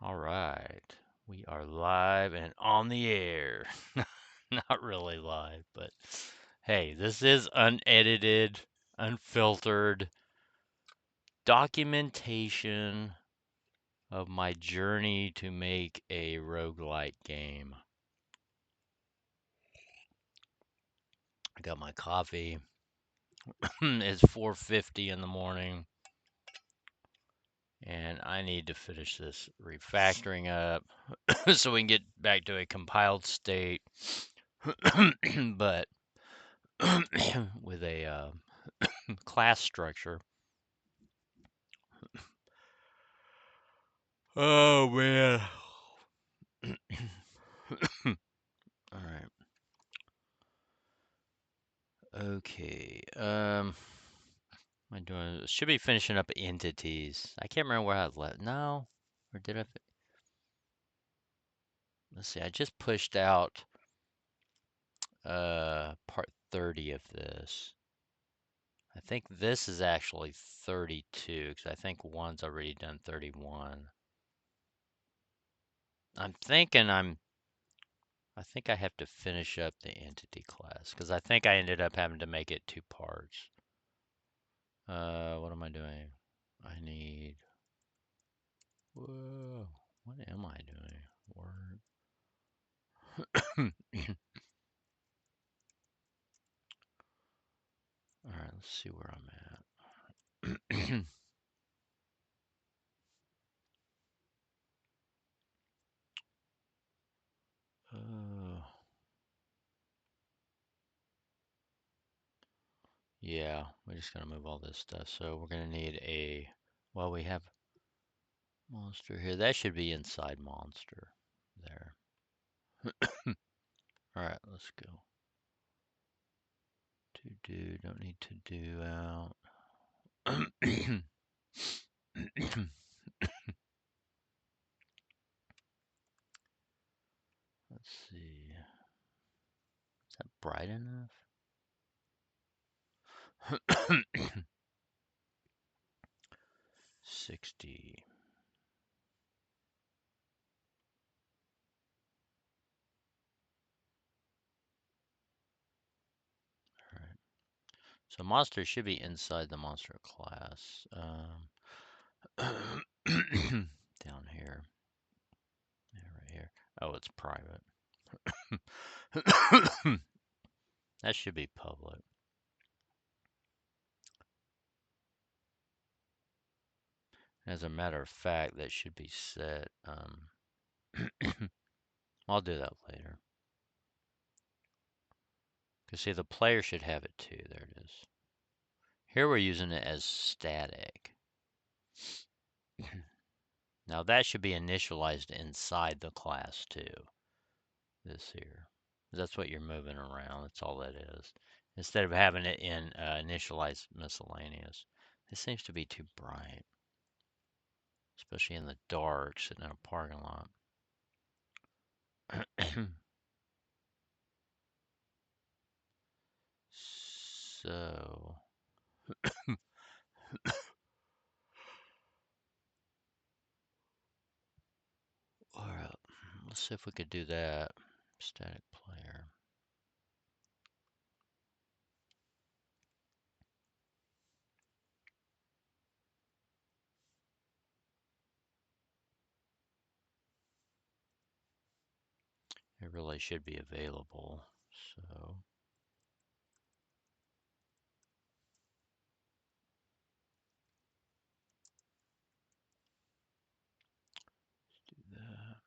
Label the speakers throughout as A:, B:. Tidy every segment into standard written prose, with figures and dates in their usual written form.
A: All right. We are live and on the air. Not really live, but hey, this is unedited, unfiltered documentation of my journey to make a roguelike game. I got my coffee. It's 4:50 in the morning, and I need to finish this refactoring up so we can get back to a compiled state. But with a class structure. Oh man. All right. Okay. Am I doing? Should be finishing up entities. I can't remember where I left. No, or did I? Let's see. I just pushed out part 30 of this. I think this is actually 32 because I think one's already done 31. I'm thinking I think I have to finish up the entity class because I think I ended up having to make it 2 parts. What am I doing? I need. Whoa, what am I doing? Word. All right, let's see where I'm at. uh, yeah, we're just gonna move all this stuff. So we're gonna need a. Well, we have monster here. That should be inside monster. There. All right, let's go. To do, don't need to do out. Let's see. Is that bright enough? 60. All right. So monster should be inside the monster class. Down here. Yeah, right here. Oh, it's private. That should be public. As a matter of fact, that should be set. I'll do that later. Because see, the player should have it too. There it is. Here we're using it as static. Now that should be initialized inside the class too. This here. That's what you're moving around. That's all that is. Instead of having it in initialized miscellaneous. It seems to be too bright, especially in the dark, sitting in a parking lot. So, all right, let's see if we could do that. Static player. It really should be available. So, let's do that.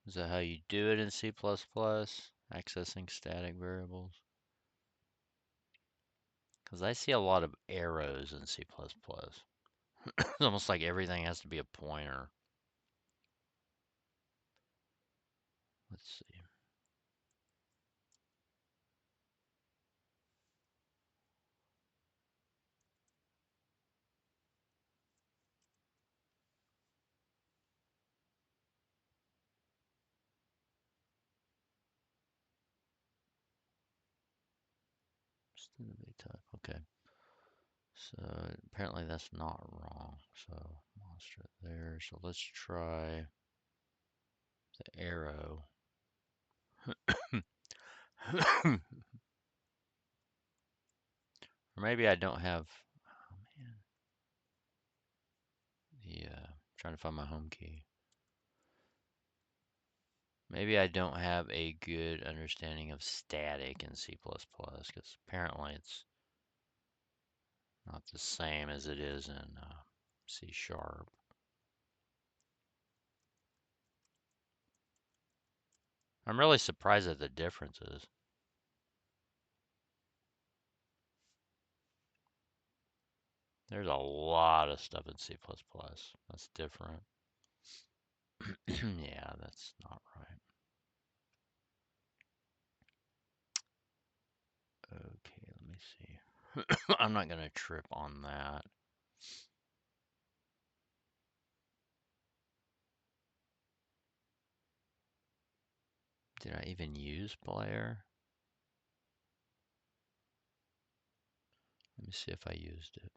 A: Is that how you do it in C++? Accessing static variables? Because I see a lot of arrows in C++. It's almost like everything has to be a pointer. Let's see. Okay. So apparently that's not wrong. So monster there. So let's try the arrow. Or maybe I don't have. Oh man, the trying to find my home key. Maybe I don't have a good understanding of static in C++ because apparently it's not the same as it is in C sharp. I'm really surprised at the differences. There's a lot of stuff in C++ that's different. Yeah, that's not right. Okay, let me see. I'm not going to trip on that. Did I even use player? Let me see if I used it.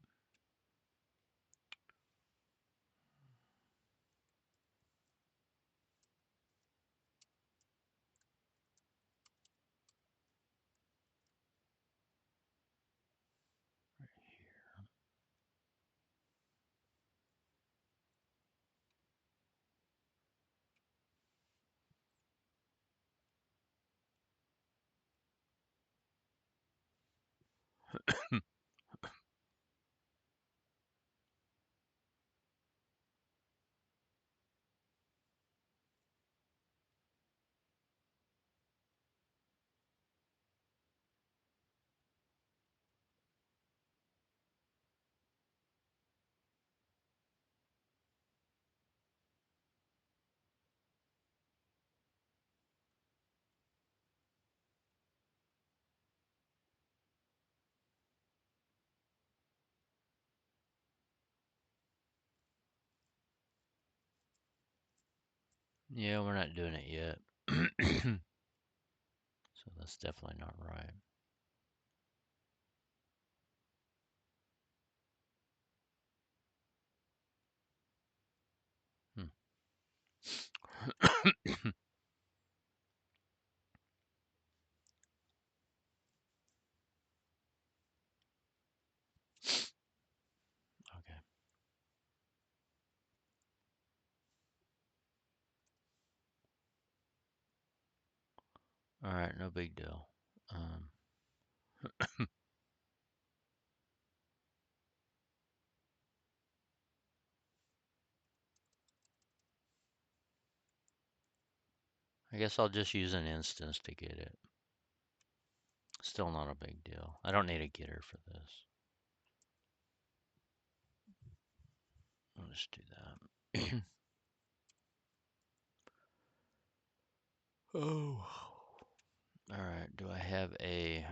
A: Yeah, we're not doing it yet. So that's definitely not right. Hmm. Okay. All right, no big deal. I guess I'll just use an instance to get it. Still not a big deal. I don't need a getter for this. I'll just do that. Oh. All right. Do I have a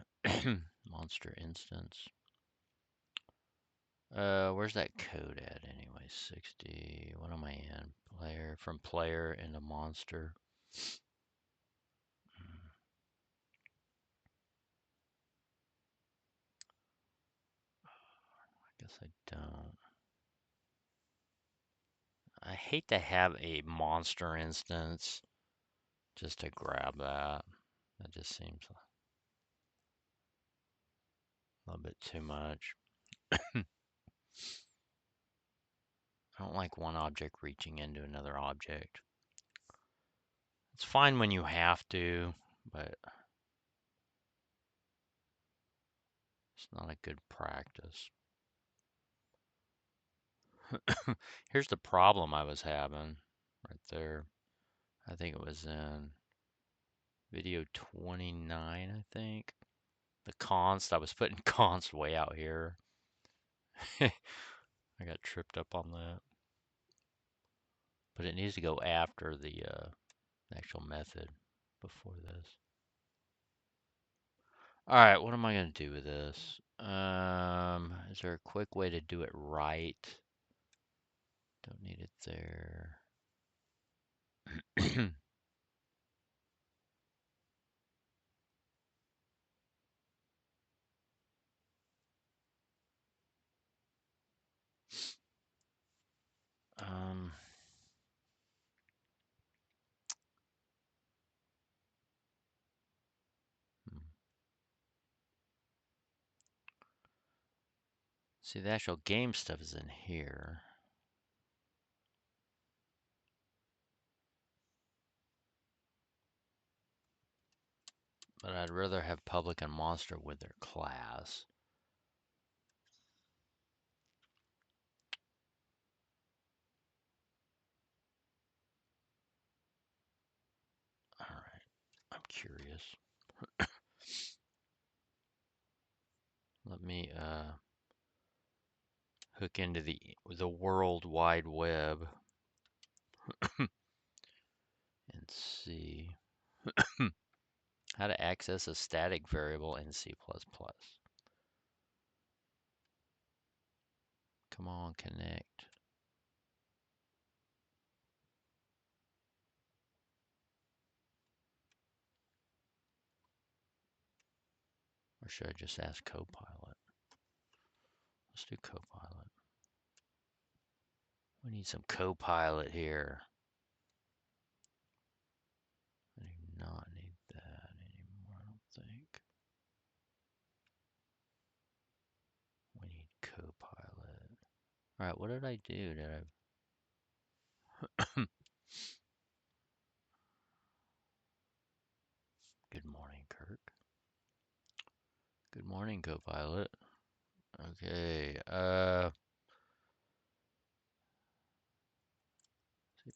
A: monster instance? Where's that code at anyway? 60. What am I in? Player, from player into monster. I guess I don't. I hate to have a monster instance just to grab that. That just seems a little bit too much. I don't like one object reaching into another object. It's fine when you have to, but it's not a good practice. Here's the problem I was having right there. I think it was in video 29, I think. The const, I was putting const way out here. I got tripped up on that. But it needs to go after the actual method before this. All right, what am I going to do with this? Is there a quick way to do it right? Don't need it there. See, the actual game stuff is in here. But I'd rather have public and monster with their class. All right, I'm curious. Let me hook into the World Wide Web and see how to access a static variable in C++. Come on, connect. Or should I just ask Copilot? Let's do Copilot. We need some Copilot here. I do not need that anymore, I don't think. We need Copilot. All right, what did I do? Good morning, Kirk. Good morning, Copilot. Okay, C++.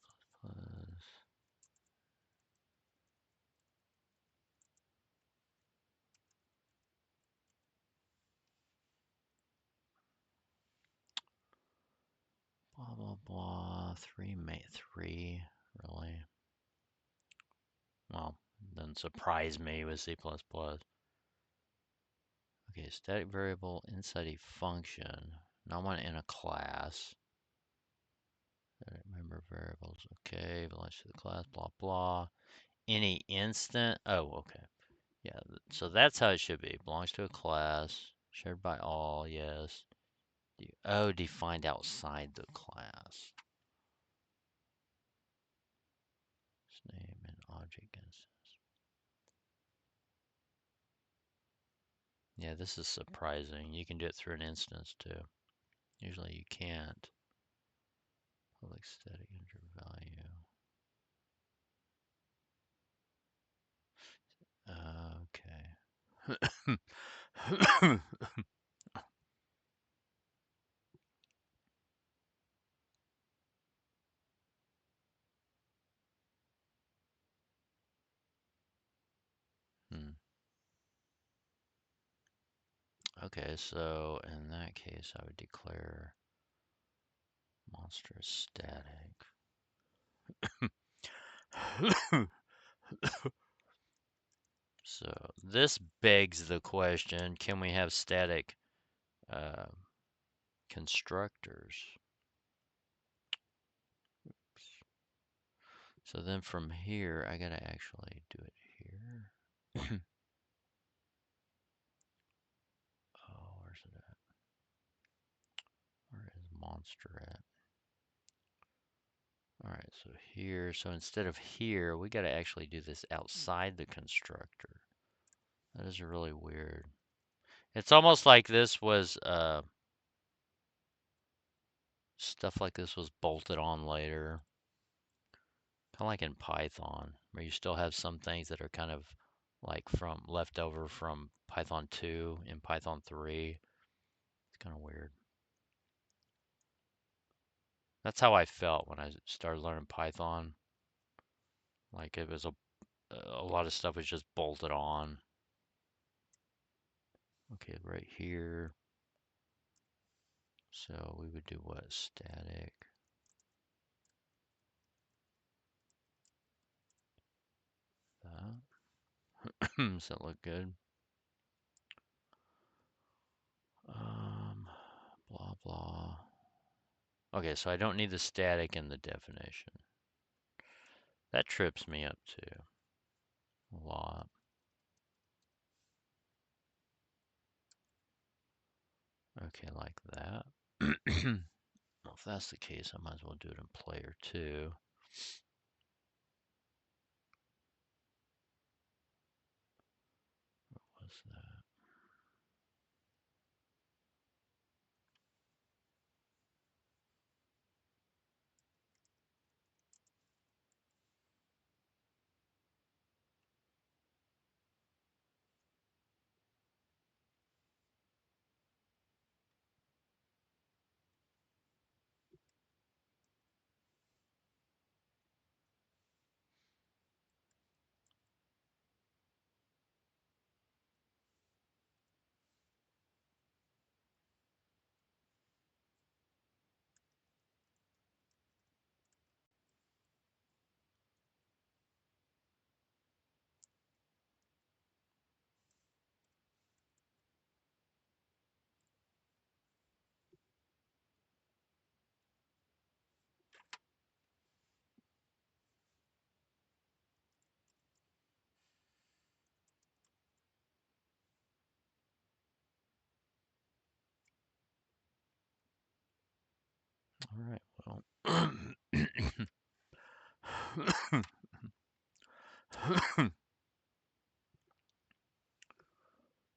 A: Blah, blah, blah. Three, really? Well, doesn't surprise me with C++. Okay, static variable inside a function. Not one in a class. Member variables. Okay, belongs to the class. Blah blah. Any instant. Oh, okay. Yeah. So that's how it should be. Belongs to a class. Shared by all. Yes. Oh, defined outside the class. Name and object instance. Yeah, this is surprising. You can do it through an instance too. Usually you can't. Public static integer value. Okay. Hmm. Okay, so in that case, I would declare monster static. So this begs the question, can we have static uh, constructors? So then from here, I gotta actually do it here. Oh, where's it at? Where is monster at? All right, so here, so instead of here, we gotta actually do this outside the constructor. That is really weird. It's almost like this was, stuff like this was bolted on later. Kind of like in Python, where you still have some things that are kind of like from left over from Python 2 in Python 3. It's kind of weird. That's how I felt when I started learning Python. Like it was a lot of stuff was just bolted on. Okay, right here. So we would do what? Static. That. Does that look good? Blah blah. Okay, so I don't need the static in the definition. That trips me up too. A lot. Okay, like that. Well, if that's the case, I might as well do it in player 2. What was that? All right, well. All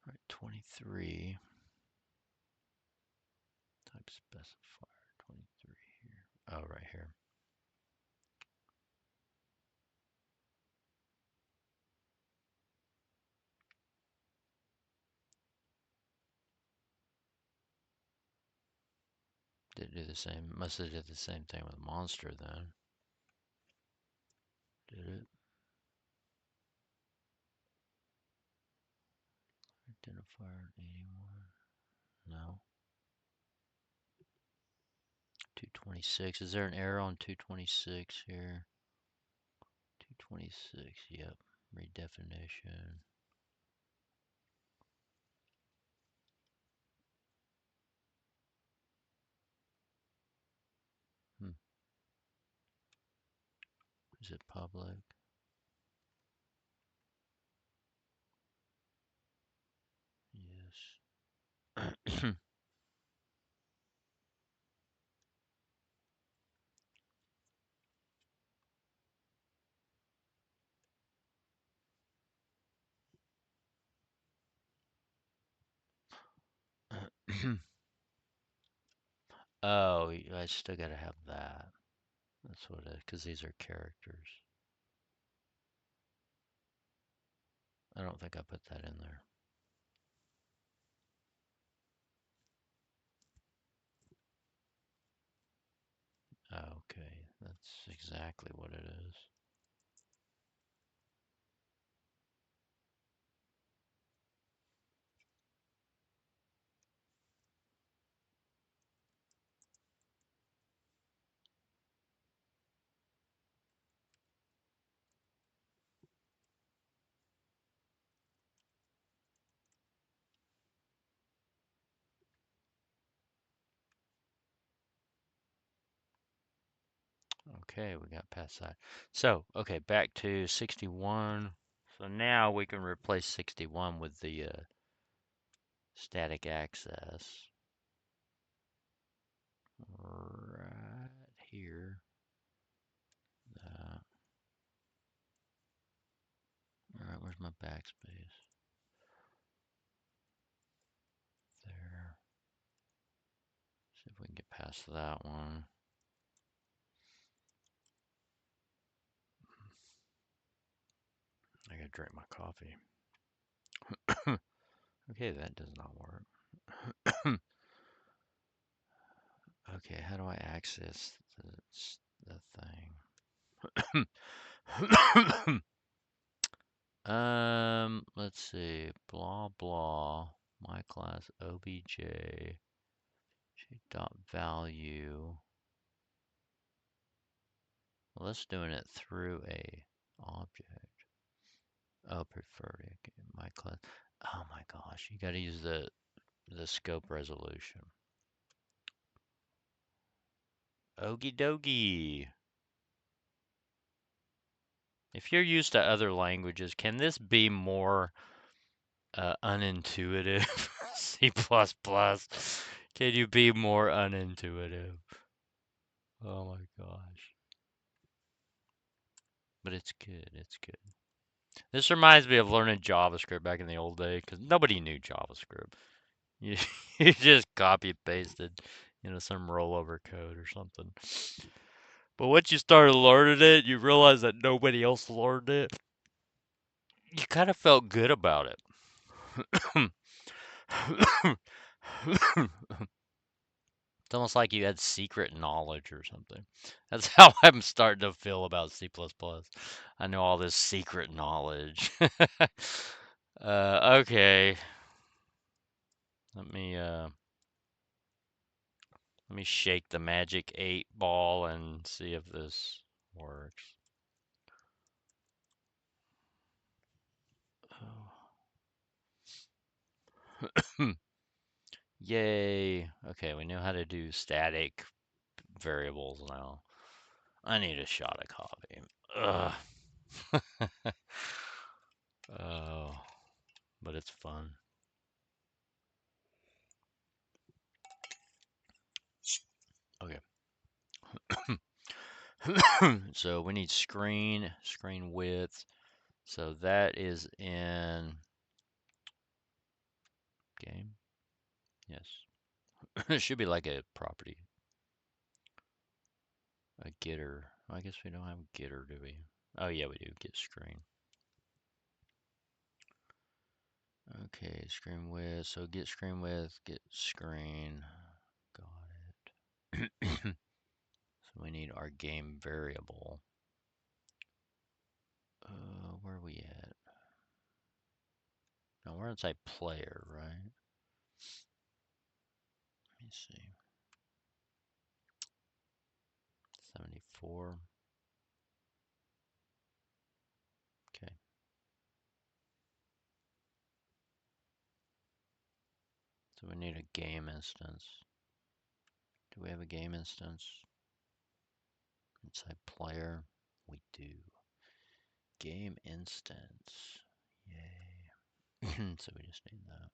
A: right, 23. Type specifier 23 here. Oh, right here. Did it do the same? Must have did the same thing with monster then. Did it? Identifier 81. No. 226. Is there an error on 226 here? 226. Yep. Redefinition. Hmm. Is it public? Yes. Oh, I still gotta have that. That's what it is, because these are characters. I don't think I put that in there. Okay, that's exactly what it is. Okay, we got past that. So, okay, back to 61. So now we can replace 61 with the static access. Right here. All right, where's my backspace? There. See if we can get past that one. I gotta drink my coffee. Okay, that does not work. Okay, how do I access the thing? Let's see. Blah blah. My class obj dot value. Well, let's doing it through a object. Oh, preferred. Okay, my class. Oh my gosh, you got to use the scope resolution. Okie dokie. If you're used to other languages, can this be more unintuitive? C++. Can you be more unintuitive? Oh my gosh. But it's good. It's good. This reminds me of learning JavaScript back in the old day because nobody knew JavaScript. You, you just copy and pasted, some rollover code or something. But once you started learning it, you realized that nobody else learned it. You kind of felt good about it. It's almost like you had secret knowledge or something. That's how I'm starting to feel about C++. I know all this secret knowledge. Okay. Let me shake the magic 8 ball and see if this works. Oh. Yay. Okay, we know how to do static variables now. I need a shot of coffee. Ugh. Oh, but it's fun. Okay. So we need screen width. So that is in game. Yes. It should be like a property. A getter. I guess we don't have a getter, do we? Oh yeah, we do. Get screen. Okay, screen width. So get screen width, get screen. Got it. So we need our game variable. Where are we at? Now we're inside player, right? Let me see. 74. Okay. So we need a game instance. Do we have a game instance? Inside player, we do. Game instance. Yay. So we just need that.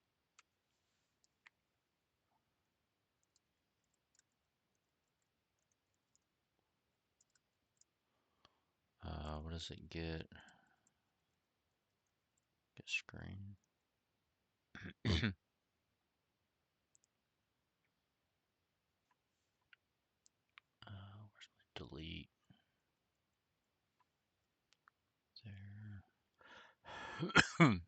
A: What does it get? Get screen. Where's my delete? There.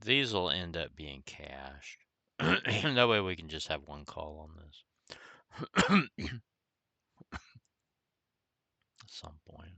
A: These will end up being cached. That way we can just have one call on this at some point.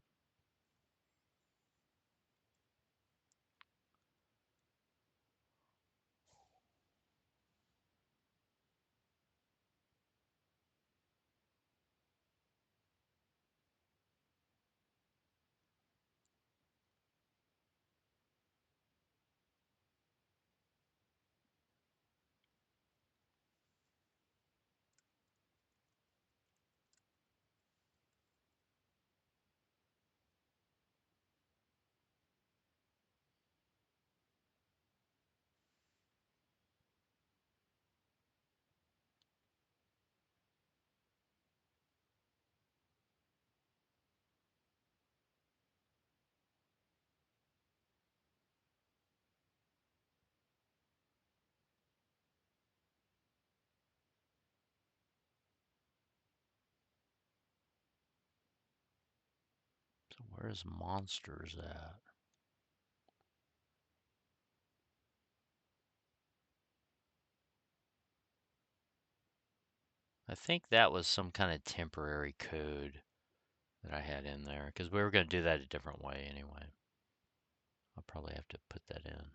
A: So where's monsters at? I think that was some kind of temporary code that I had in there because we were going to do that a different way anyway. I'll probably have to put that in.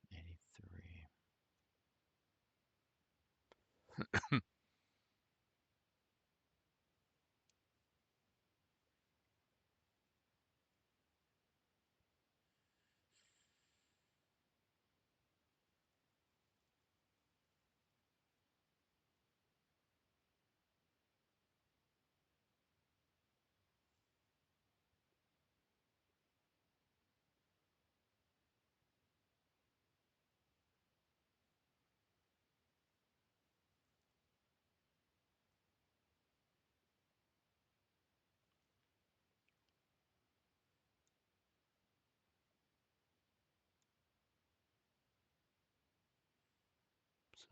A: Yeah, 83.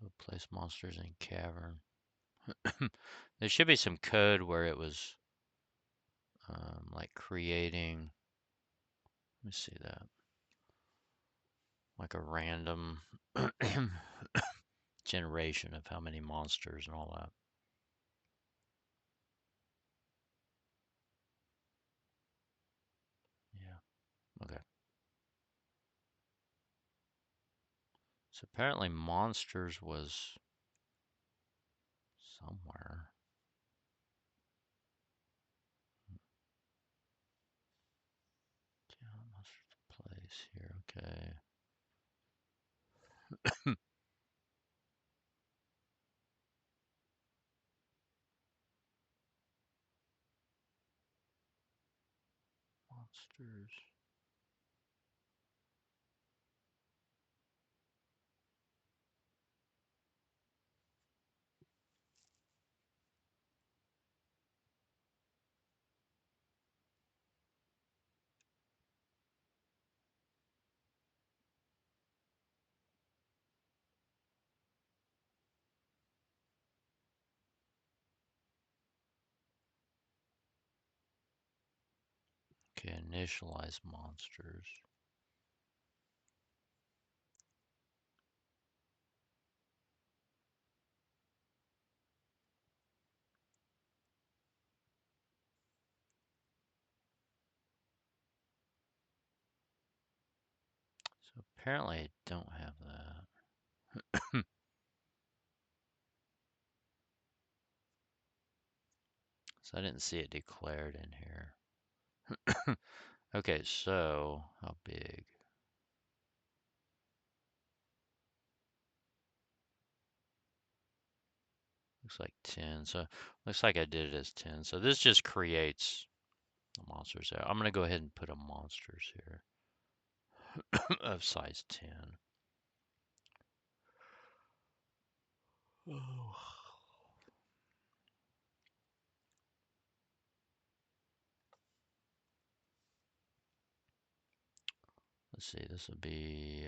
A: So place monsters in cavern. There should be some code where it was like creating, let me see that, like a random generation of how many monsters and all that. Yeah, okay. So apparently monsters was somewhere. Yeah, monsters place here, okay. Monsters. Okay, initialize monsters. So apparently I don't have that. So I didn't see it declared in here. Okay, so how big? Looks like 10. So looks like I did it as 10. So this just creates the monsters there. I'm going to go ahead and put a monsters here of size 10. Oh. Let's see, this would be,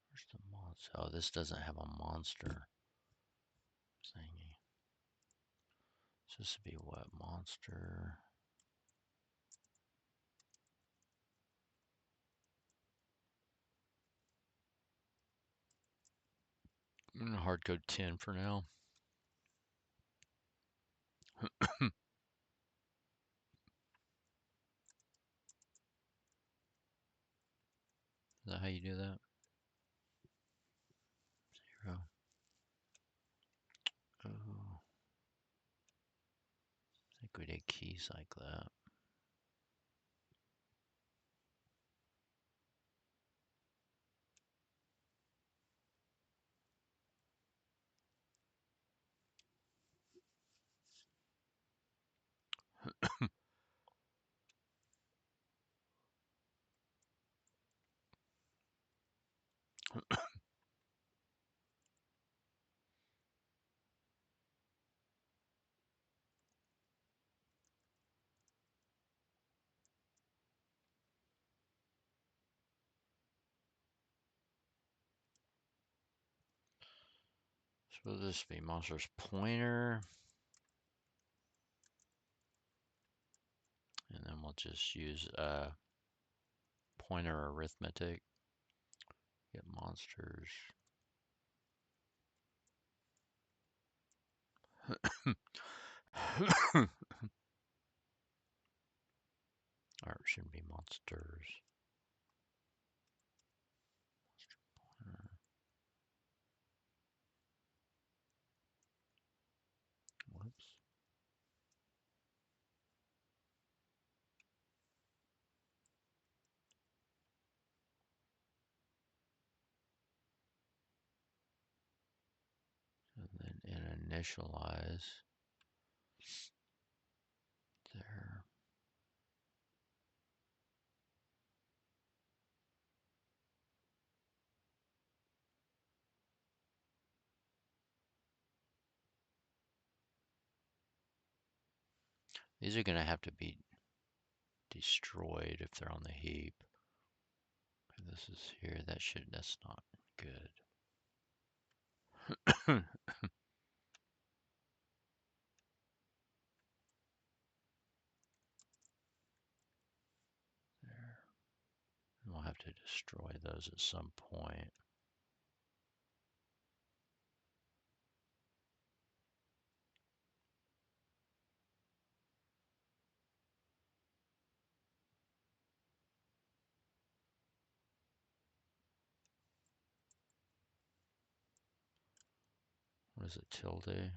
A: where's the monster? Oh, this doesn't have a monster thingy. So this would be what? Monster. I'm going to hard code 10 for now. Is that how you do that? 0. Oh, I think we did keys like that. So this be monster's pointer. And then we'll just use pointer arithmetic. Get monsters. Or it shouldn't be monsters. Whoops. And then initialize there. These are going to have to be destroyed if they're on the heap. This is here. That's not good. There. We'll have to destroy those at some point. What is it, tilde?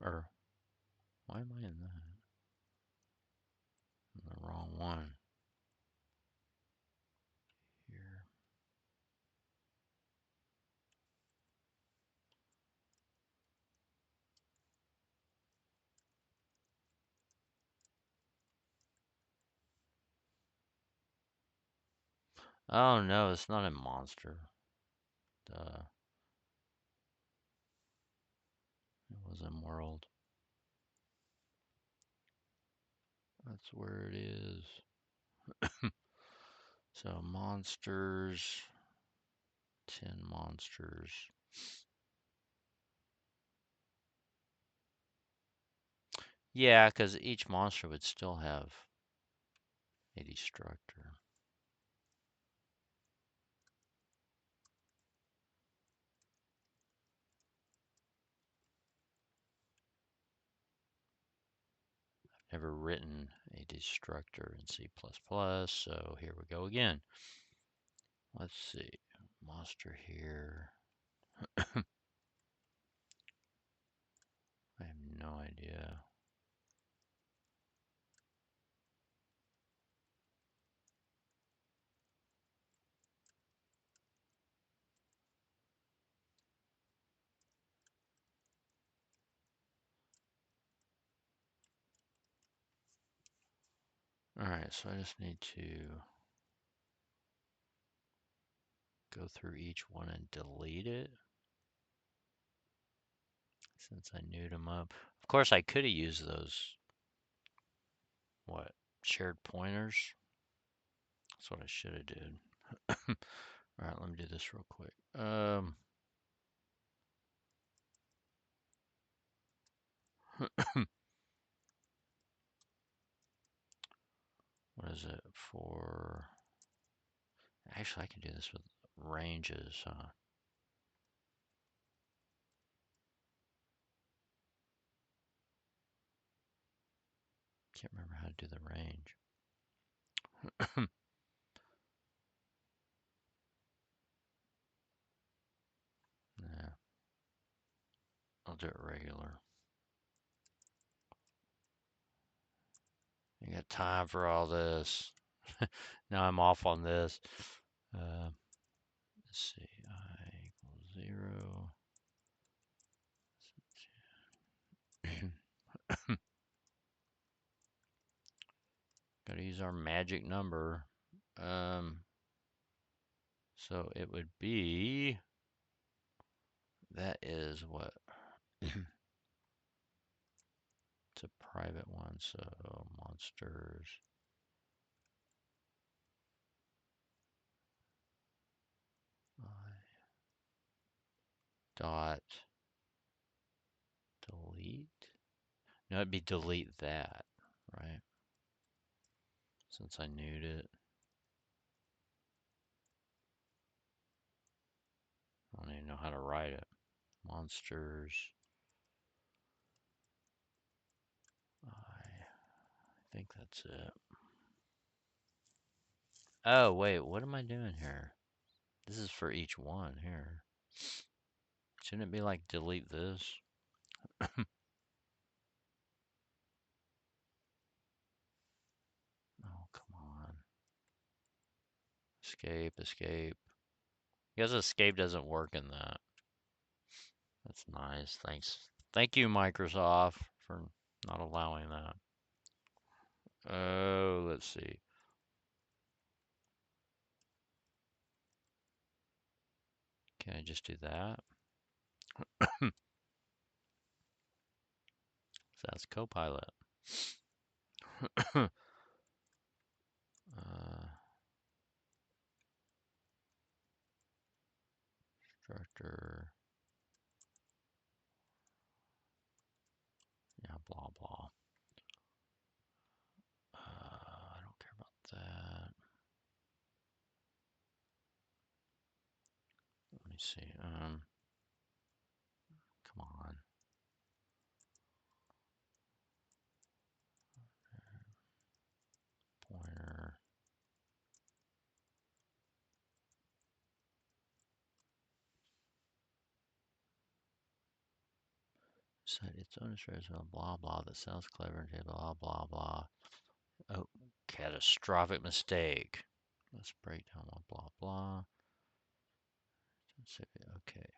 A: Or, why am I in that? I'm the wrong one. Here. Oh no, it's not a monster. Duh. It was in world. That's where it is. So monsters, 10 monsters. Yeah, because each monster would still have a destructor. Never written a destructor in C++, so here we go again. Let's see, monster here. I have no idea. Alright, so I just need to go through each one and delete it. Since I newed them up. Of course, I could have used those, shared pointers. That's what I should have did. Alright, let me do this real quick. What is it for? Actually, I can do this with ranges, huh? Can't remember how to do the range. Yeah, I'll do it regular. You got time for all this. Now I'm off on this. Let's see, I equals 0. Gotta use our magic number. So it would be, that is what? It's a private one, so monsters. I dot delete. No, it'd be delete that, right? Since I newed it. I don't even know how to write it. Monsters. I think that's it. Oh, wait, what am I doing here? This is for each one here. Shouldn't it be like delete this? Oh, come on. Escape, escape. I guess escape doesn't work in that. That's nice. Thanks. Thank you, Microsoft, for not allowing that. Oh, let's see. Can I just do that? So that's Copilot. Instructor. Yeah, blah, blah. I don't care about that. Let me see. Come on. Pointer. Set its own stress, blah, blah, that sounds clever, blah, blah, blah. Oh, catastrophic mistake. Let's break down blah, blah, blah. Okay.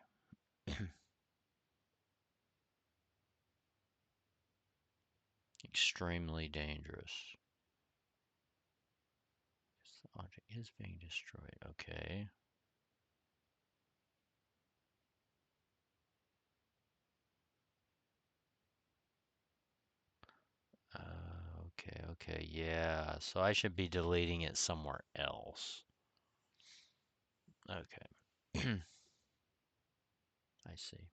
A: Extremely dangerous. The object is being destroyed. Okay. Okay, yeah. So I should be deleting it somewhere else. Okay. I see.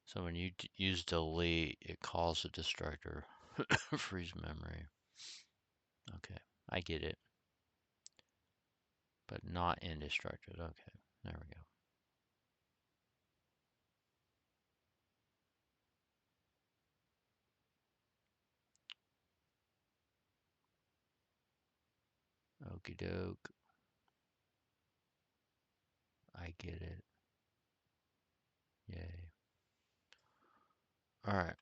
A: So when you use delete, it calls the destructor. Freeze memory. Okay, I get it. But not indestructed. Okay, there we go. Okie doke. I get it. Yay. All right.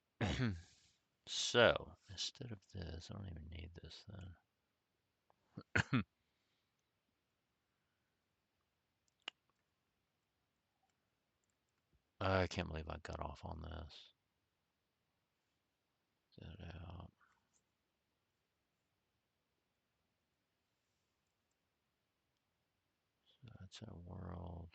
A: So instead of this, I don't even need this then. I can't believe I got off on this. Get out. So that's a world.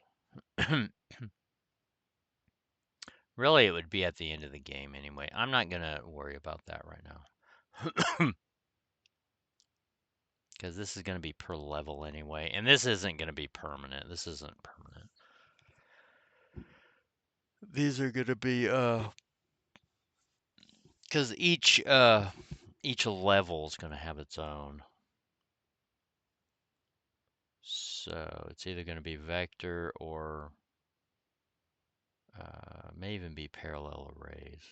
A: Really, it would be at the end of the game anyway. I'm not going to worry about that right now. Because this is going to be per level anyway. And this isn't going to be permanent. This isn't permanent. These are going to be, because each level is going to have its own. So it's either going to be vector or may even be parallel arrays.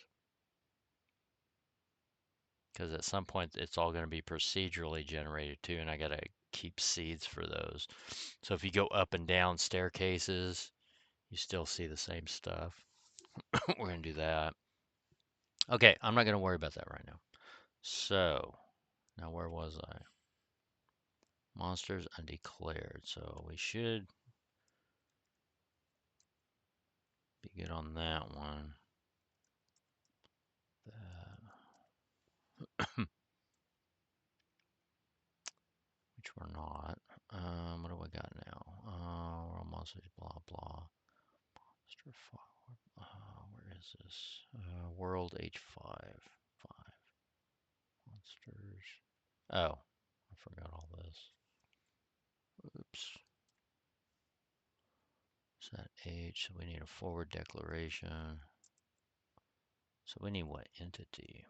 A: Because at some point it's all going to be procedurally generated too, and I got to keep seeds for those. So if you go up and down staircases, you still see the same stuff. We're going to do that. Okay, I'm not going to worry about that right now. So, now where was I? Monsters undeclared. So we should be good on that one. Which we're not. What do I got now? World monsters, blah blah. Monster file. Where is this? World H5. 5. Monsters. Oh, I forgot all this. Oops. Is that H? So we need a forward declaration. So we need what entity?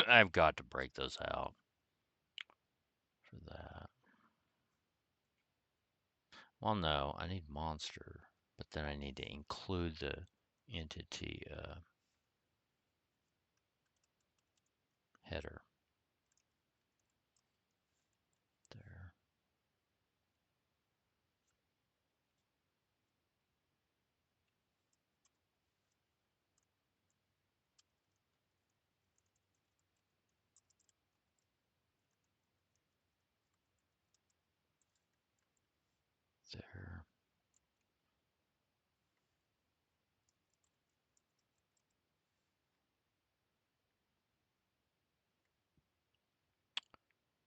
A: I've got to break those out for that. Well, no, I need monster, but then I need to include the entity header there. There.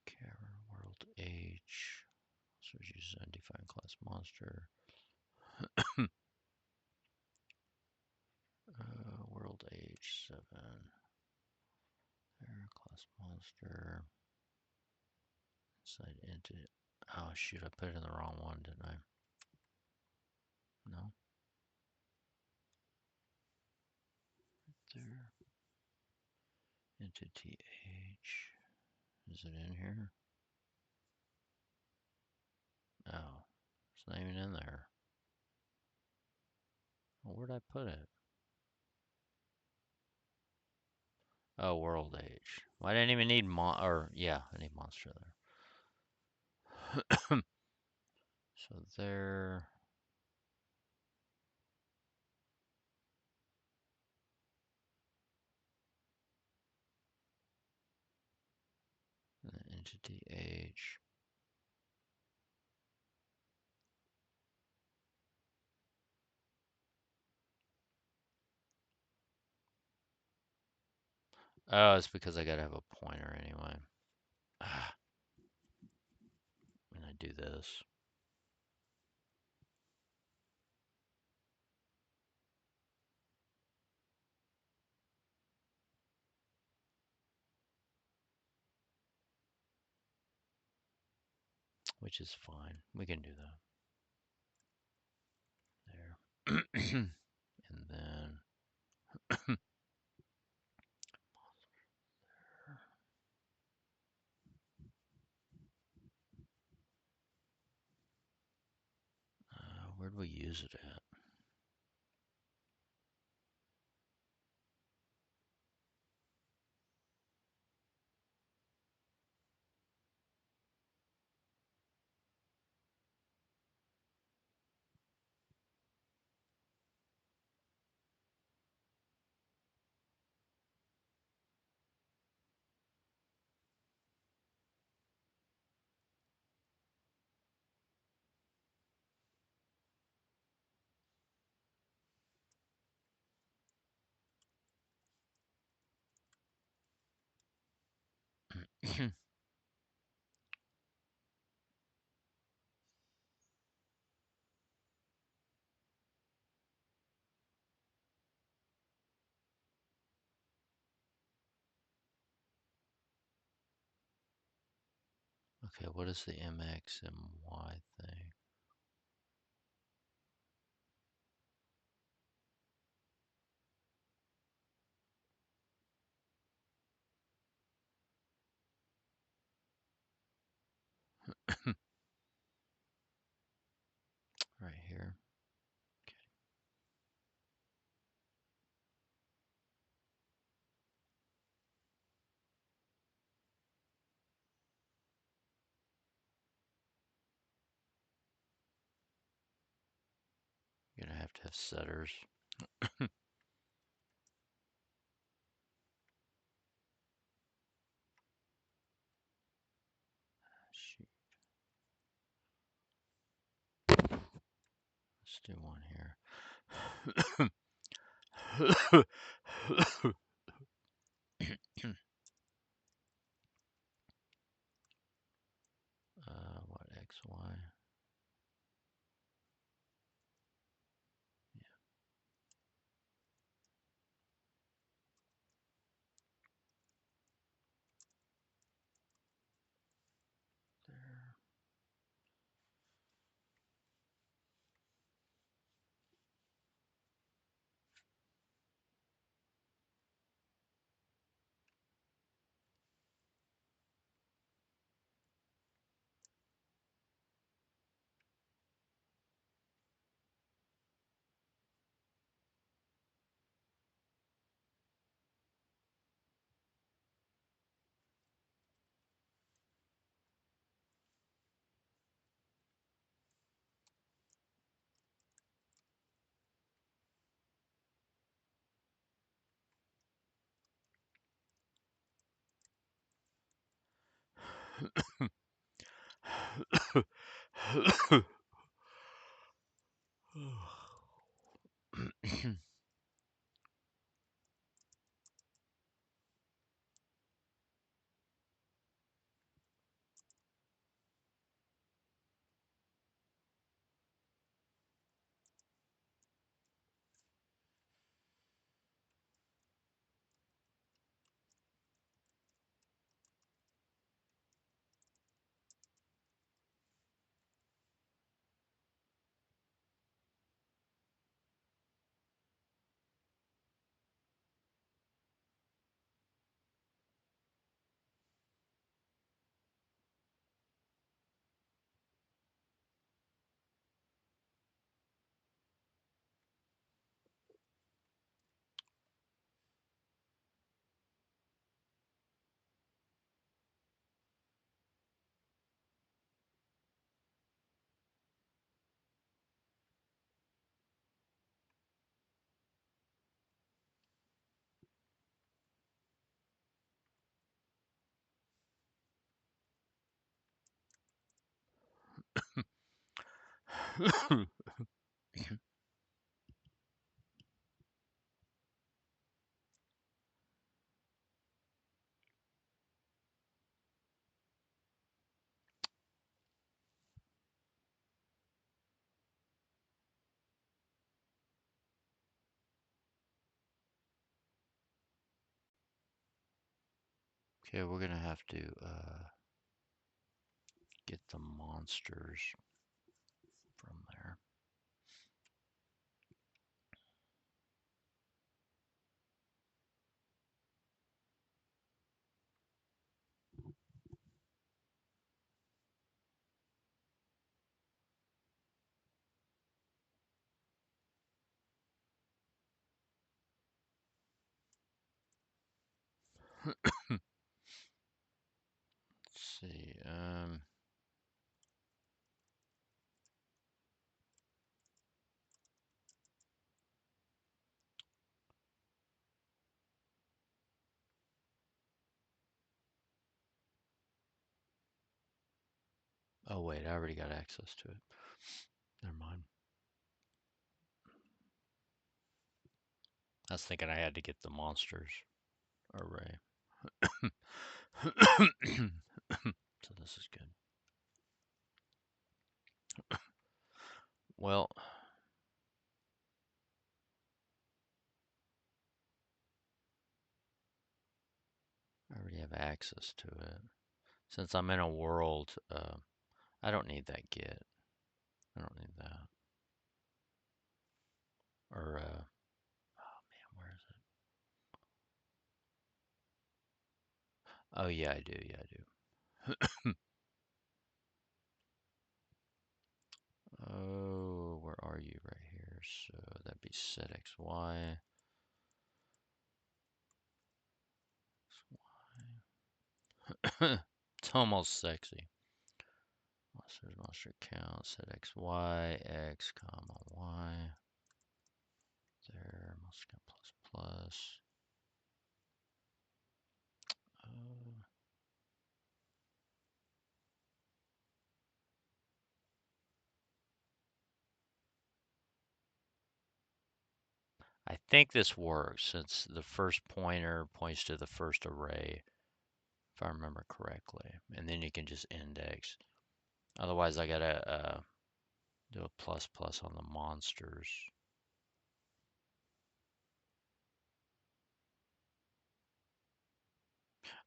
A: Char world H. So use undefined class monster. World H7. There, class monster. Inside entity. Oh shoot, I put it in the wrong one, didn't I? No. There. Entity H. Is it in here? Oh, it's not even in there. Well, where'd I put it? Oh, world H. Well, I didn't even need yeah, I need monster there. So there. Entity H. Oh, it's because I gotta have a pointer anyway. Ah, and I do this. Which is fine. We can do that. There. And then where'd we use it at? Okay, what is the MX and Y thing? Right here. You're gonna have to have setters. Shoot. Let's do one here. What X, Y? Okay, we're gonna have to get the monsters from there. Let's see. Oh wait, I already got access to it. Never mind. I was thinking I had to get the monsters array. So this is good. Well, I already have access to it. Since I'm in a world, I don't need that get. I don't need that. Or, oh man, where is it? Oh yeah, I do. Yeah, I do. Oh, where are you? Right here. So that'd be set XY. It's almost sexy. Monster count, set XY, X, comma, Y. There, monster count plus plus. Uh, I think this works since the first pointer points to the first array, if I remember correctly. And then you can just index. Otherwise, I gotta do a plus plus on the monsters.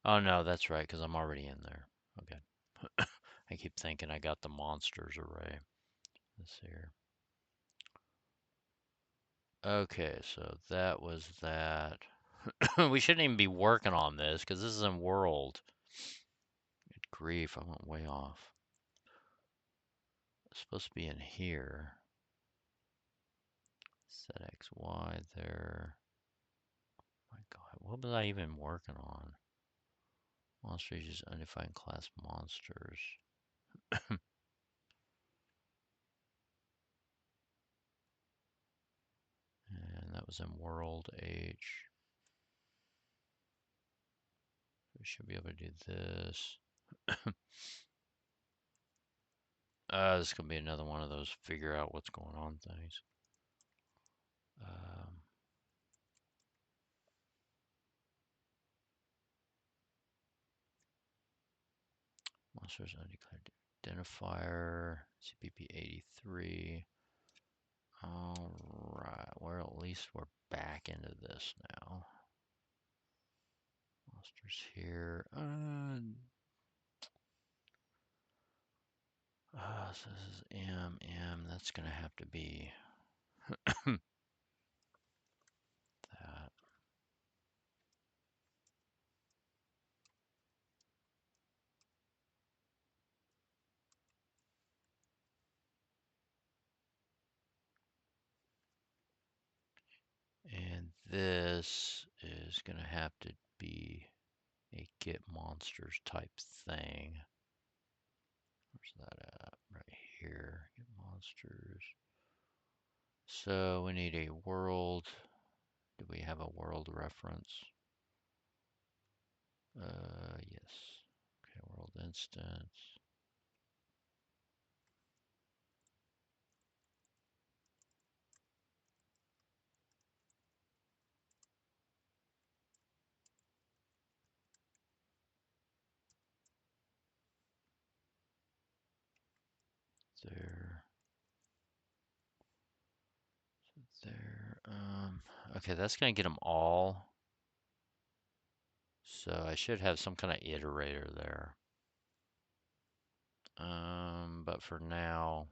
A: Oh no, that's right, because I'm already in there. Okay. I keep thinking I got the monsters array. This here. Okay, so that was that. We shouldn't even be working on this because this is in world. Good grief, I went way off. It's supposed to be in here. Set XY there. My God, what was I even working on? Monsters use undefined class monsters. And that was in world H. We should be able to do this. This is gonna be another one of those figure out what's going on things. Monsters undeclared identifier, CPP 83. All right, well, at least we're back into this now. Monsters here. So this is M. That's gonna have to be that. And this is gonna have to be a get monsters type thing. Where's that at? Right here. Get monsters. So we need a world. Do we have a world reference? Yes. Okay, world instance. There. There. Okay, that's gonna get them all. So I should have some kind of iterator there. But for now,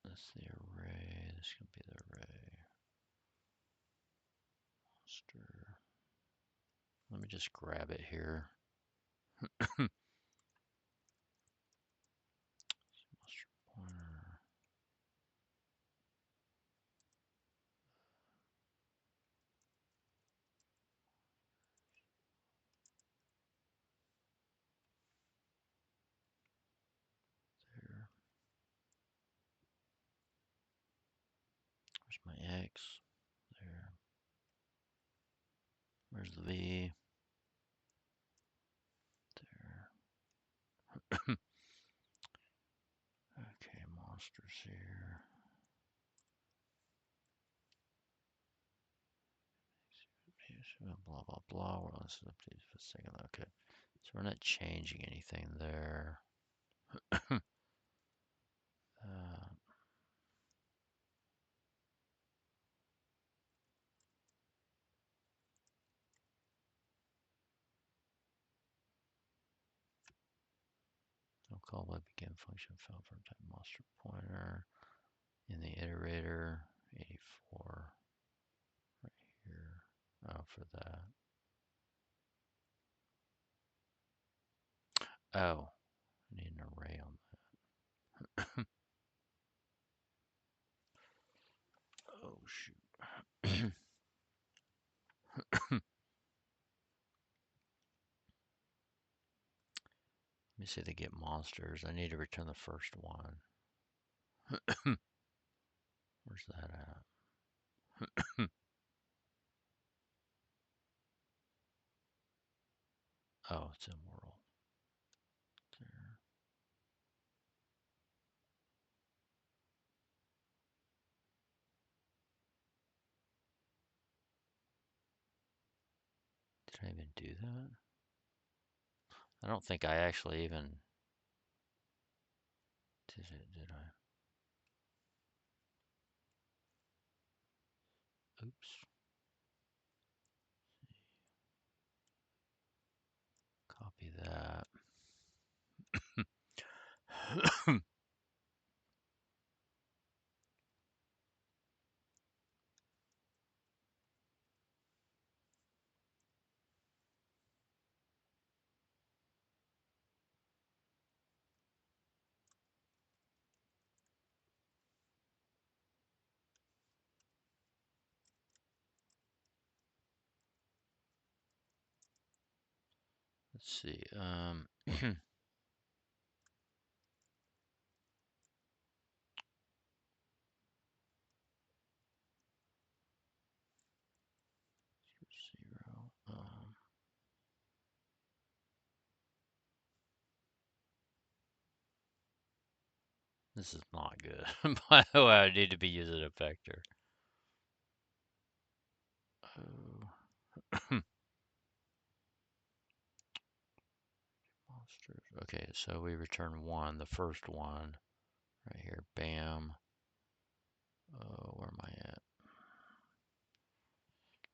A: that's the array. This can be the array. Monster. Let me just grab it here. Monster pointer. There. Where's my X? There. Where's the V? There. Okay, monsters here. Blah, blah, blah. Well, this is updated for a second. Okay. So we're not changing anything there. No call by begin function found from type monster pointer in the iterator 84 right here. Oh, for that. Oh, I need an array on that. Oh, shoot. Let me see they get monsters. I need to return the first one. Where's that at? Oh, it's in world. There. Did I even do that? I don't think I actually even did it, did I? Oops. Copy that. Let's see. This is not good. By the way, I need to be using a vector. Monsters. Okay, so we return one, the first one, right here. Bam. Where am I at?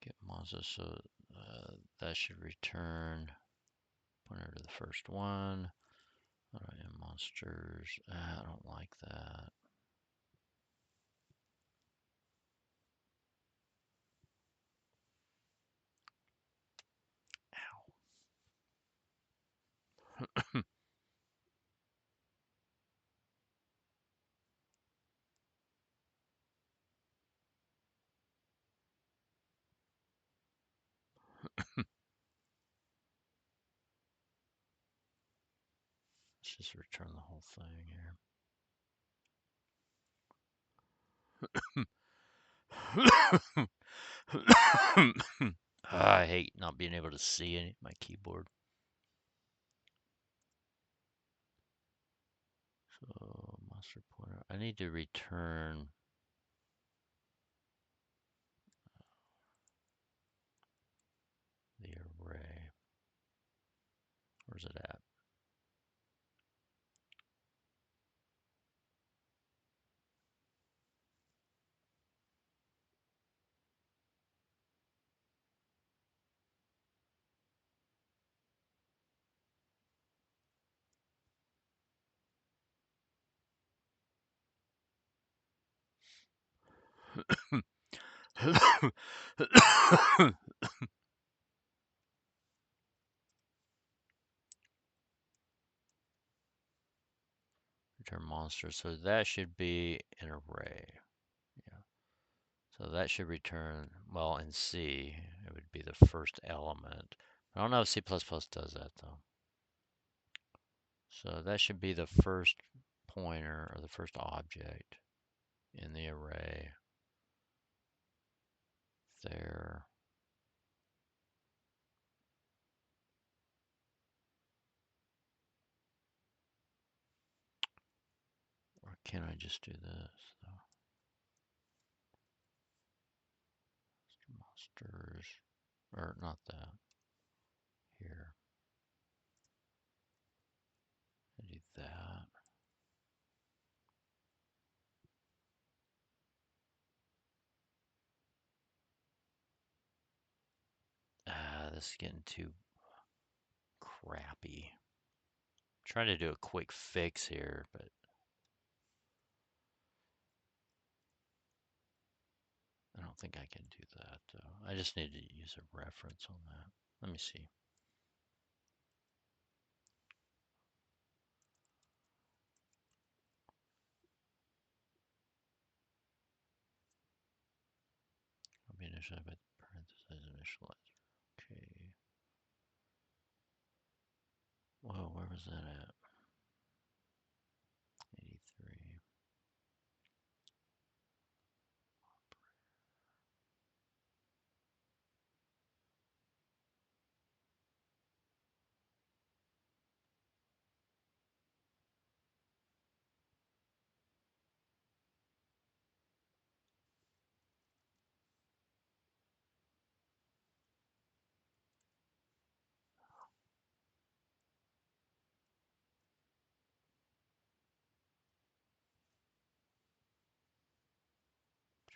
A: Get monsters. So that should return pointer to the first one. And monsters. I don't like that. Ow. Let's just return the whole thing here. I hate not being able to see my keyboard. So monster pointer. I need to return the array. Where's it at? Return monster. So that should be an array. Yeah. So that should return, well, in C, it would be the first element. I don't know if C++ does that though. So that should be the first pointer or the first object in the array there. Or can I just do this though? Monsters, or not that. Here. I do that. This is getting too crappy. I'm trying to do a quick fix here, but I don't think I can do that though. I just need to use a reference on that. Let me see. I'll be initialized by parentheses initializer. Okay. Whoa, where was that at? 83.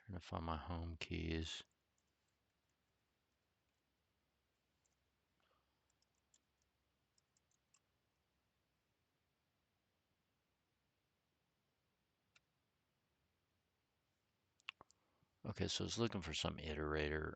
A: Trying to find my home keys. Okay, so it's looking for some iterator.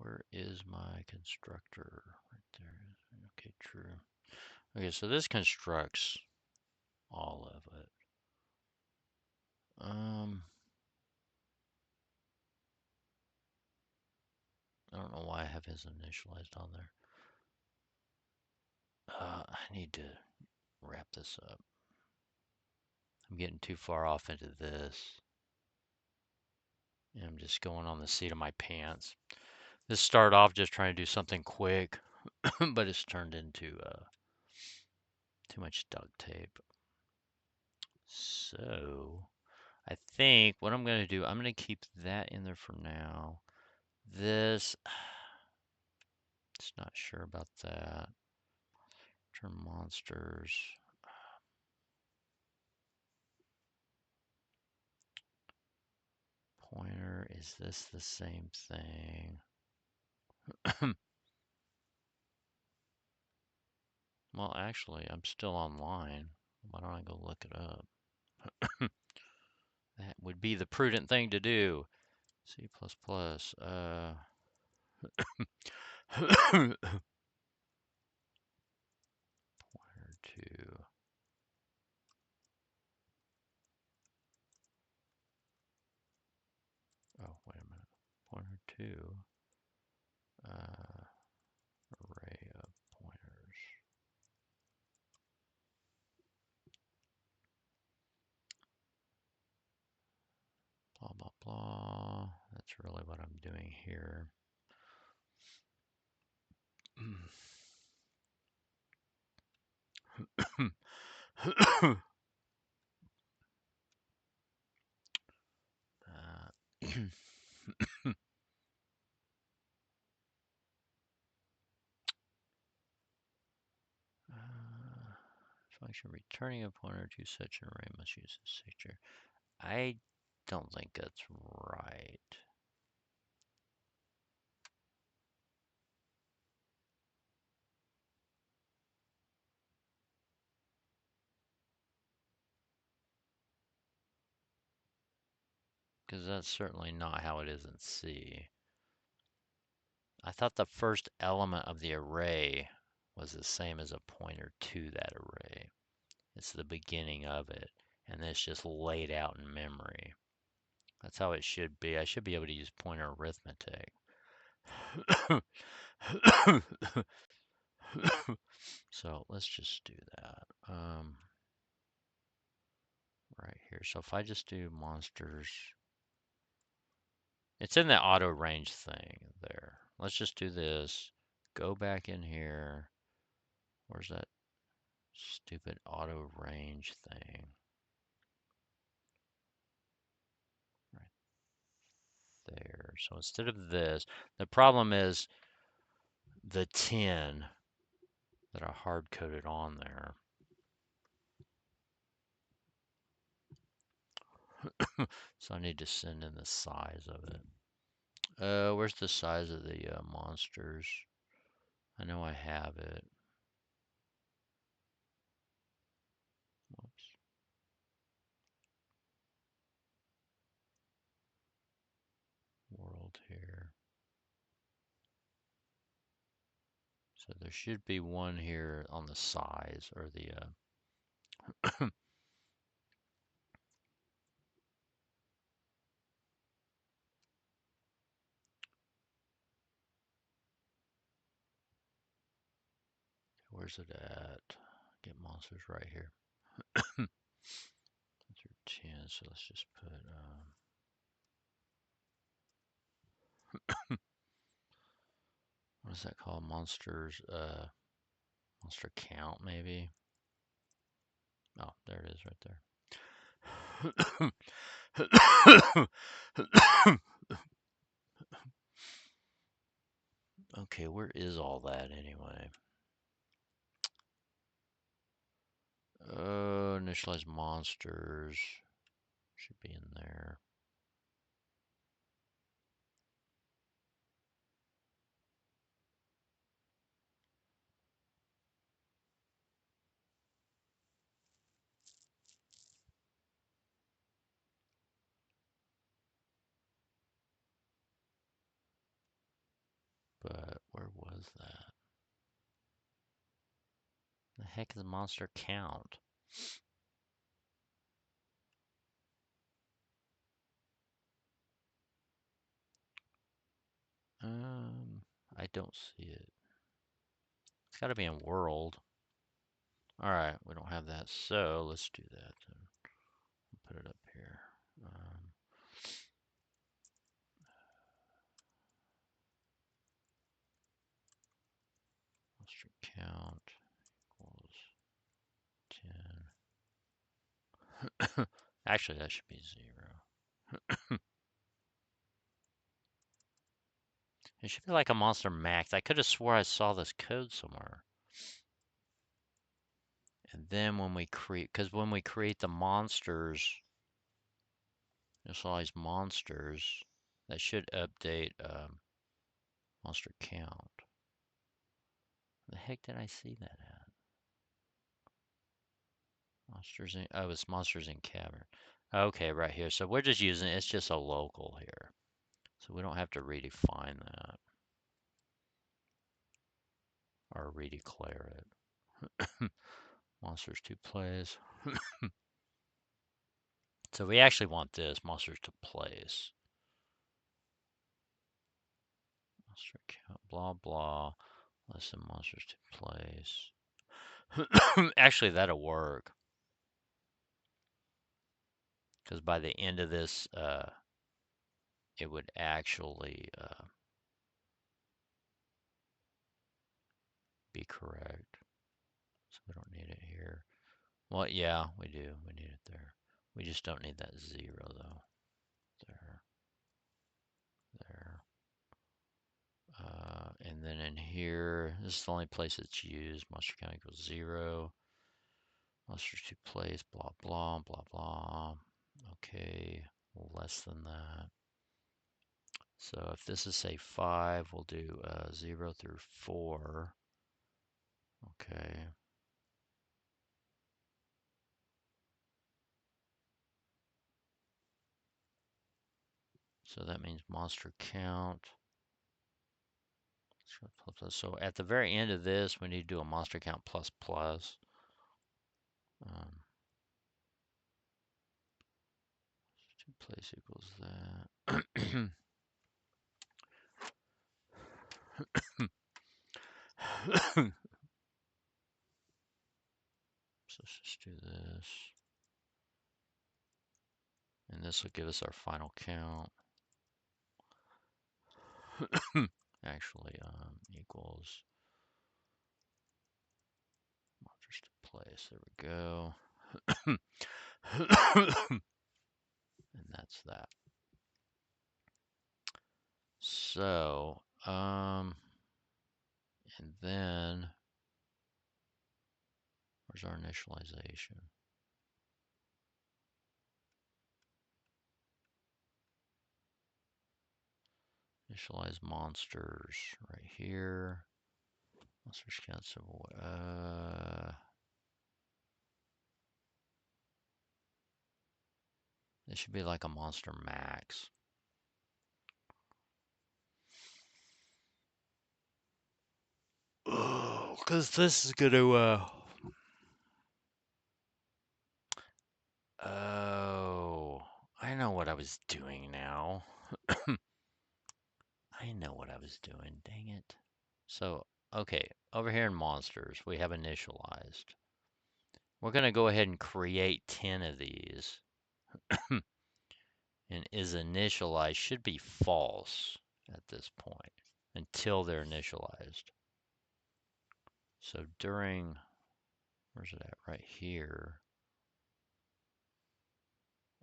A: Where is my constructor? Right there. Okay, true. Okay, so this constructs all of it. I don't know why I have his initialized on there. I need to wrap this up. I'm getting too far off into this. And I'm just going on the seat of my pants. This started off just trying to do something quick, but it's turned into too much duct tape. So I think what I'm going to do, I'm going to keep that in there for now. This, it's not sure about that. Turn monsters. Pointer, is this the same thing? Well, actually, I'm still online. Why don't I go look it up? That would be the prudent thing to do. C++. Pointer to. Oh, wait a minute. Pointer to array of pointers. Blah, blah, blah. That's really what I'm doing here. Function returning a pointer to such an array must use a signature. I don't think that's right. Because that's certainly not how it is in C. I thought the first element of the array was the same as a pointer to that array. It's the beginning of it, and then it's just laid out in memory. That's how it should be. I should be able to use pointer arithmetic. So let's just do that. Right here. So if I just do monsters, it's in the auto range thing there. Let's just do this. Go back in here. Where's that stupid auto range thing? Right there. So instead of this, the problem is the 10 that I hard coded on there. So I need to send in the size of it. Where's the size of the monsters? I know I have it. Whoops. World here. So there should be one here on the size or the where's it at? Get monsters right here. Through 10, so let's just put what is that called? Monsters, monster count maybe. Oh, there it is right there. Okay, where is all that anyway? Initialize monsters should be in there. is that? The heck is monster count? I don't see it. It's got to be in world. All right, we don't have that, so let's do that. Put it up here. Monster count equals 10. Actually, that should be 0. It should be like a monster max. I could have swore I saw this code somewhere. And then when we create, because when we create the monsters, initialize monsters, that should update monster count. The heck did I see that at? Monsters in, oh, it's monsters in cavern. Okay, right here. So we're just using, it's just a local here. So we don't have to redefine that or redeclare it. Monsters to place. So we actually want this, monsters to place. Monster count, blah, blah. Less than monsters to place. Actually, that'll work. Because by the end of this, it would actually be correct. So we don't need it here. Well, yeah, we do. We need it there. We just don't need that 0, though. There. There. And then in here, this is the only place it's used. Monster count equals 0. Monsters to place, blah, blah, blah, blah. Okay, less than that. So if this is, say, 5, we'll do 0 through 4. Okay. So that means monster count. So at the very end of this, we need to do a monster count plus plus. To place equals that. So let's just do this. And this will give us our final count. Actually, equals monsters to place. There we go. And that's that. So, and then where's our initialization? Initialize monsters right here. Monsters count civil. It should be like a monster max. Oh, because this is gonna. Oh, I know what I was doing now. I know what I was doing. Dang it. So, okay, over here in monsters, we have initialized. We're going to go ahead and create 10 of these. And is initialized should be false at this point until they're initialized. So during, where's it at? Right here.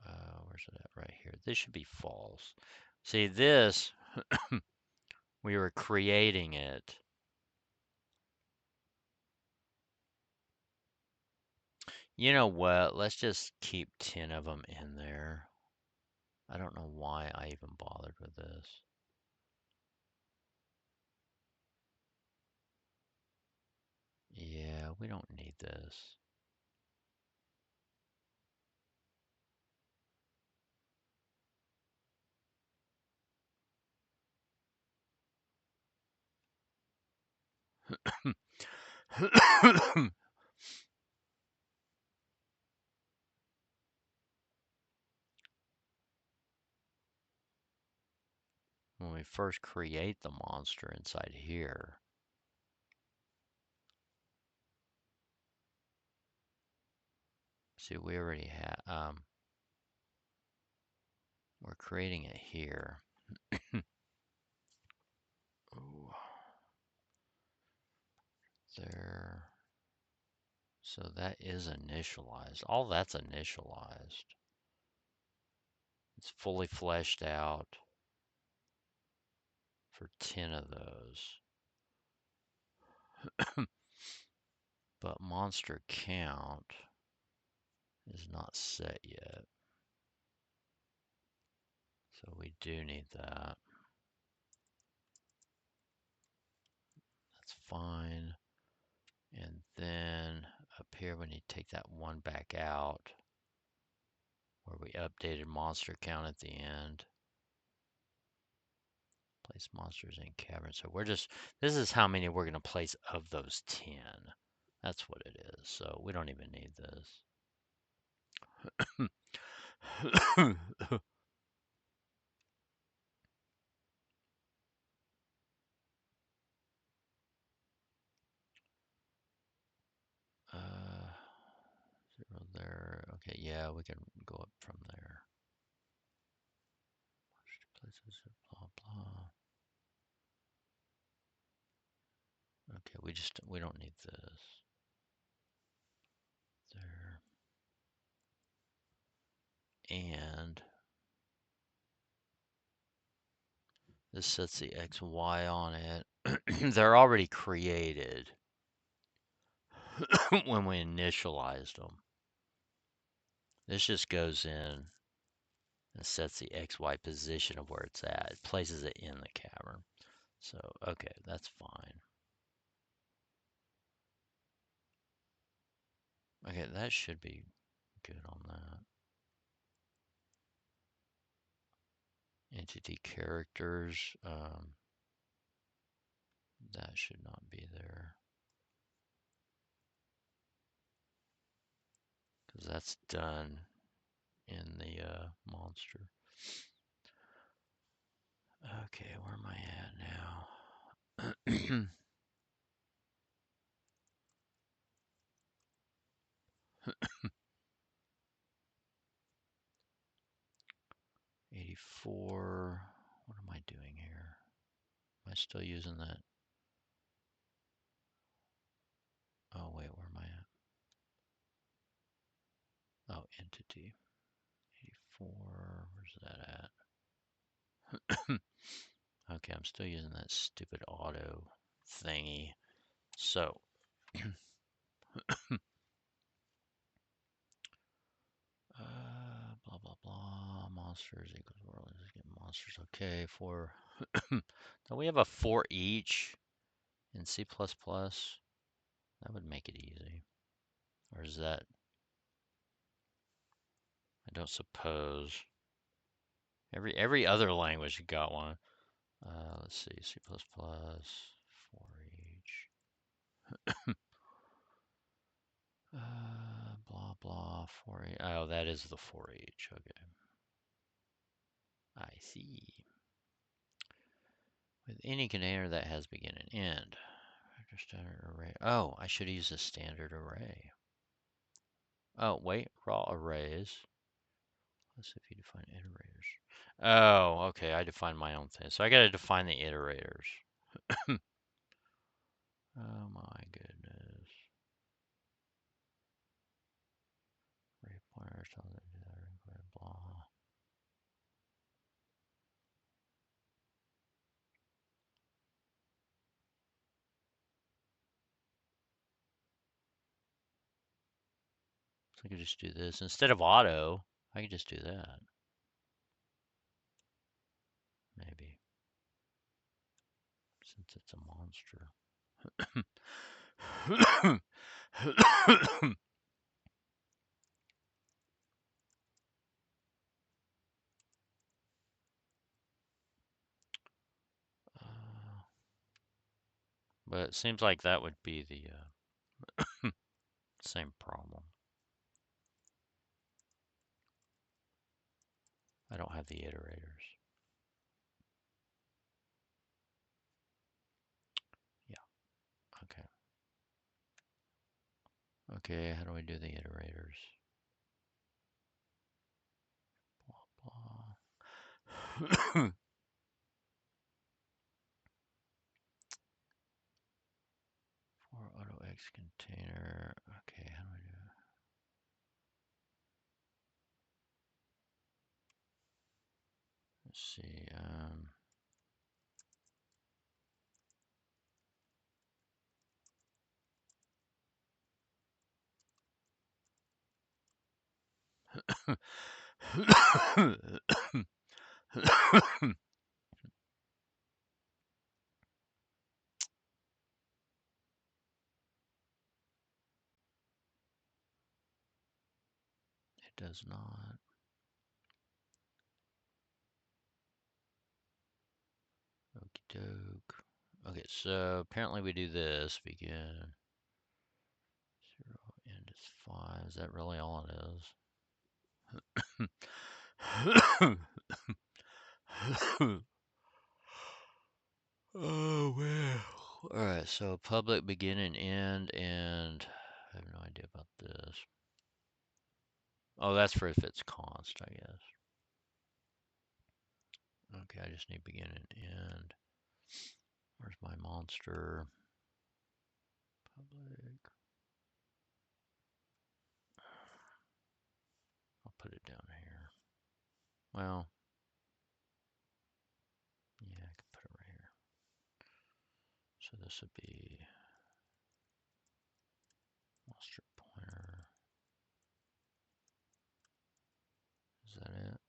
A: Where's it at? Right here. This should be false. See, this, we were creating it. You know what? Let's just keep 10 of them in there. I don't know why I even bothered with this. Yeah, we don't need this. When we first create the monster inside here, see, we already have, we're creating it here. Ooh, there. So that is initialized. All that's initialized. It's fully fleshed out for 10 of those. But monster count is not set yet. So we do need that. That's fine. And then up here, we need to take that one back out where we updated monster count at the end. Place monsters in cavern. So this is how many we're going to place of those 10. That's what it is. So we don't even need this. Zero there. Okay, yeah, we can go up from there. Places, blah, blah. Okay, we don't need this. There. And this sets the X, Y on it. They're already created when we initialized them. This just goes in and sets the XY position of where it's at. It places it in the cavern. So, okay, that's fine. Okay, that should be good on that. Entity characters, that should not be there. Because that's done in the monster. Okay, where am I at now? 84. What am I doing here? Am I still using that? Oh, wait, where am I at? Oh, entity. 84. Where's that at? Okay, I'm still using that stupid auto thingy. So, blah, blah, blah. Monsters equals world. Let's get monsters. Okay, for. Don't we have a for each in C++? That would make it easy. Or is that? I don't suppose. Every other language got one. Let's see, C++, for each. Blah, blah, for each. Oh, that is the for each. Okay. I see. With any container that has begin and end. Standard array. Oh, I should use a standard array. Oh, wait, raw arrays. Let's see if you define iterators. Oh, okay, I defined my own thing. So I got to define the iterators. Oh my goodness. Array pointers, blah. So I could just do this. Instead of auto, I could just do that. Maybe. Since it's a monster. But it seems like that would be the same problem. I don't have the iterators. Yeah, okay. Okay, how do we do the iterators? Blah, blah. For AutoX container. Okay, how do I do it? Let's see. It does not. Okie doke. Okay, so apparently we do this. Begin 0, end is 5. Is that really all it is? Oh man. Alright, so public begin and end, and I have no idea about this. Oh, that's for if it's const, I guess. Okay, I just need begin and end. Where's my monster? Public. I'll put it down here. Well, yeah, I can put it right here. So this would be monster pointer. Is that it?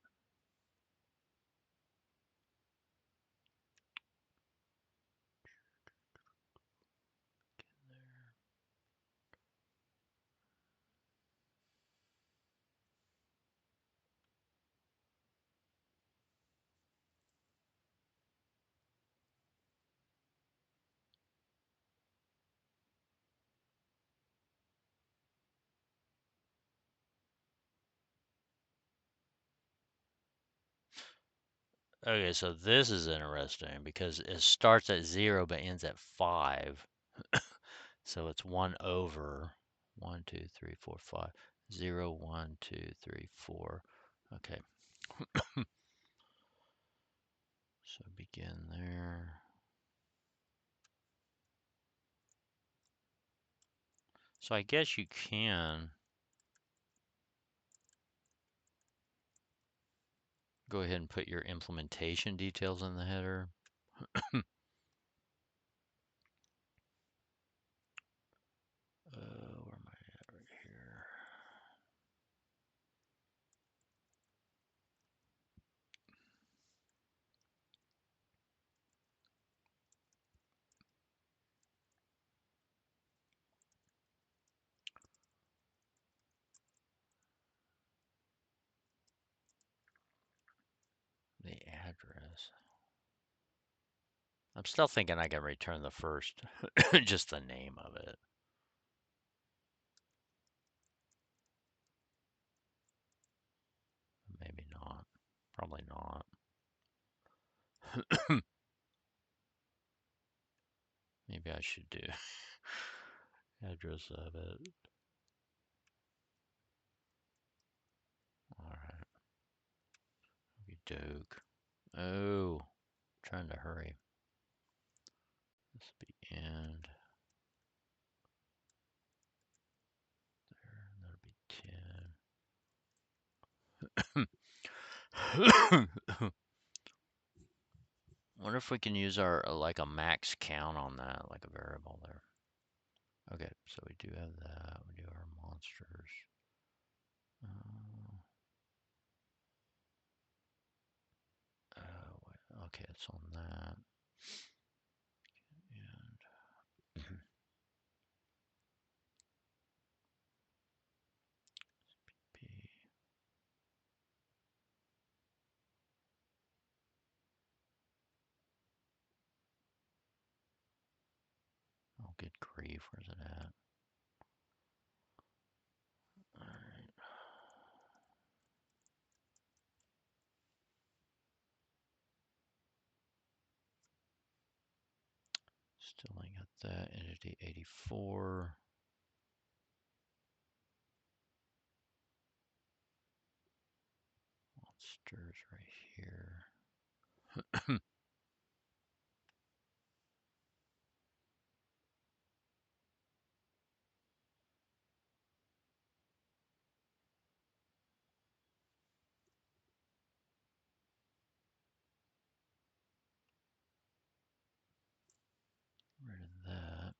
A: Okay, so this is interesting because it starts at 0 but ends at 5. So it's 1 over 1, 2, 3, 4, 5. 0, 1, 2, 3, 4. Okay. So begin there. So I guess you can go ahead and put your implementation details in the header. Where am I at right here? The address. I'm still thinking I can return the first, just the name of it. Maybe not. Probably not. Maybe I should do address of it. Alright. Doke. Oh, trying to hurry. This will be end. There, that'll be 10. Wonder if we can use our like a max count on that, like a variable there. Okay, so we do have that. We do our monsters. Okay, it's on that. And P. Good grief, where's it at? All right. Still ain't got that. Entity 84. Monsters right here. Rid of that.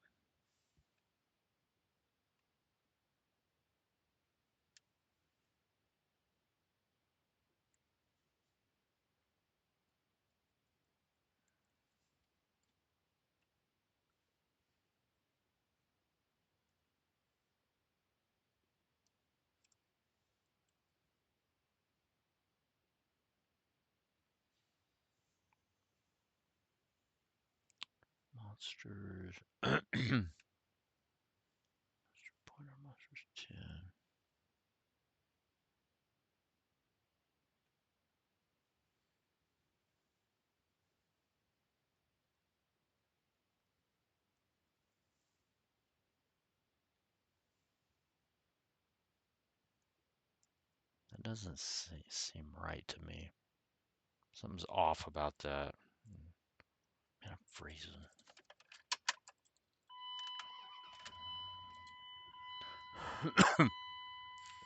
A: Monsters. Monster pointer, monsters 10. That doesn't seem right to me. Something's off about that. Man, I'm freezing.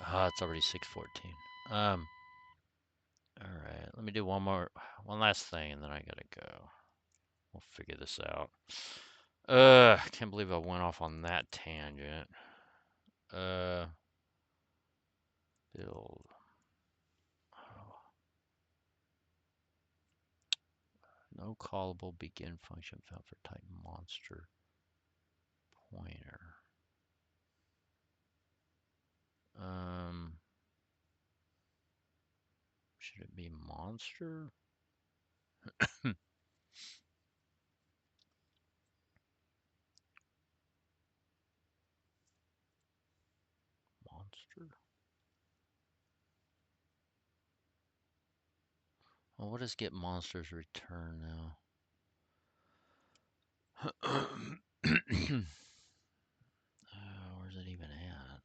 A: It's already 6:14. All right, let me do one last thing, and then I gotta go. We'll figure this out. I can't believe I went off on that tangent. Build. Oh, no callable begin function found for type monster pointer. Should it be monster? Monster? Well, what does get monsters return now? Where's it even at?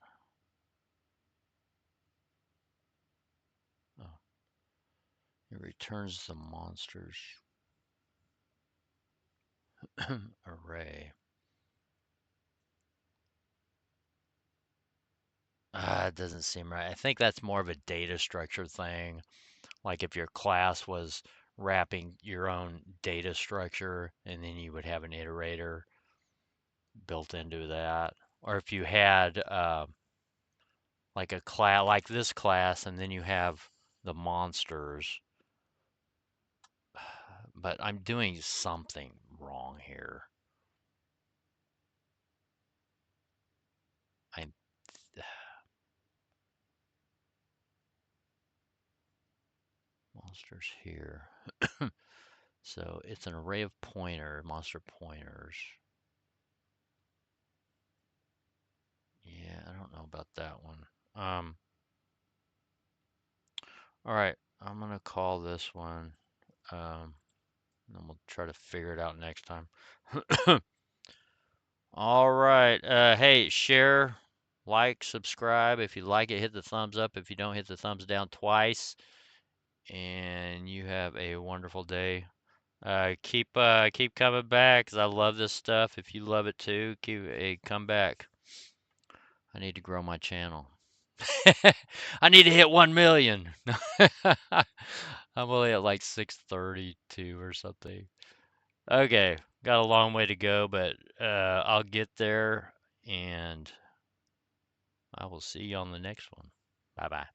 A: Oh, it returns the monsters array. It doesn't seem right. I think that's more of a data structure thing. Like if your class was wrapping your own data structure and then you would have an iterator built into that. Or if you had like a class, like this class, and then you have the monsters. But I'm doing something wrong here. I'm monsters here. So it's an array of monster pointers. Yeah, I don't know about that one. All right, I'm gonna call this one. And then we'll try to figure it out next time. All right. Hey, share, like, subscribe. If you like it, hit the thumbs up. If you don't, hit the thumbs down twice. And you have a wonderful day. Keep coming back because I love this stuff. If you love it too, come back. I need to grow my channel. I need to hit 1 million. I'm only at like 632 or something. Okay, got a long way to go, but I'll get there and I will see you on the next one. Bye bye.